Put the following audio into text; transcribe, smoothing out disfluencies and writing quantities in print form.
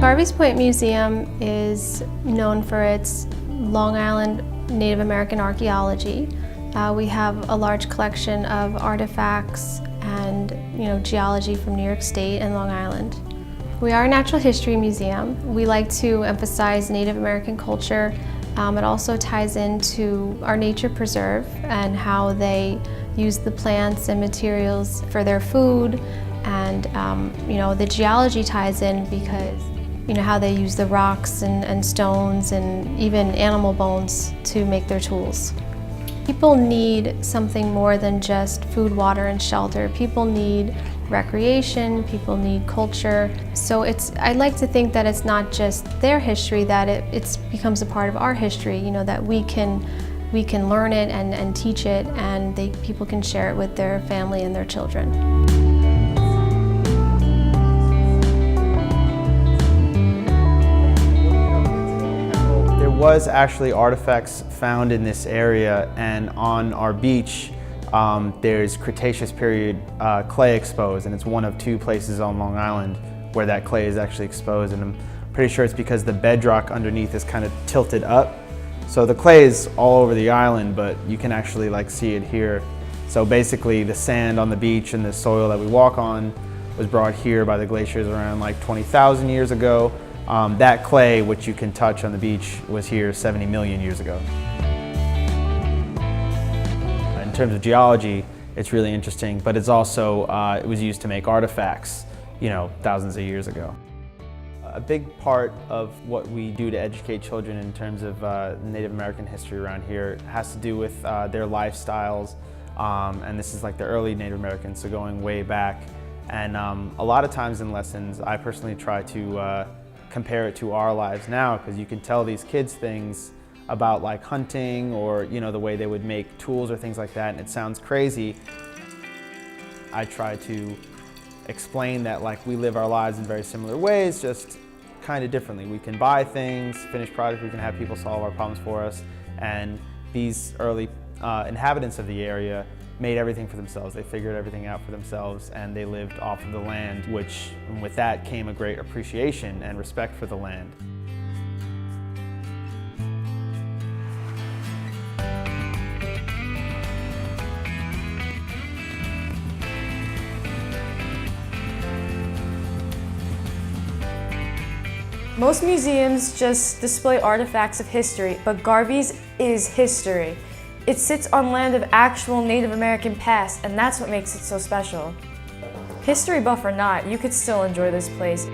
Garvies Point Museum is known for its Long Island Native American archaeology. We have a large collection of artifacts and geology from New York State and Long Island. We are a natural history museum. We like to emphasize Native American culture. It also ties into our nature preserve and how they use the plants and materials for their food, and the geology ties in because how they use the rocks and stones and even animal bones to make their tools. People need something more than just food, water, and shelter. People need recreation, people need culture. So I like to think that it's not just their history, that it becomes a part of our history, that we can learn it and teach it, and people can share it with their family and their children. Was actually artifacts found in this area, and on our beach there's Cretaceous period clay exposed, and it's one of 2 places on Long Island where that clay is actually exposed, and I'm pretty sure it's because the bedrock underneath is kind of tilted up. So the clay is all over the island, but you can actually see it here. So basically the sand on the beach and the soil that we walk on was brought here by the glaciers around 20,000 years ago. That clay, which you can touch on the beach, was here 70 million years ago. In terms of geology, it's really interesting, but it's also, it was used to make artifacts, thousands of years ago. A big part of what we do to educate children in terms of Native American history around here has to do with their lifestyles, and this is the early Native Americans, so going way back. And a lot of times in lessons, I personally try to compare it to our lives now, because you can tell these kids things about hunting or the way they would make tools or things like that, and it sounds crazy. I try to explain that we live our lives in very similar ways, just kind of differently. We can buy things, finished products, we can have people solve our problems for us, and these early inhabitants of the area made everything for themselves. They figured everything out for themselves, and they lived off of the land, which with that came a great appreciation and respect for the land. Most museums just display artifacts of history, but Garvies is history. It sits on land of actual Native American past, and that's what makes it so special. History buff or not, you could still enjoy this place.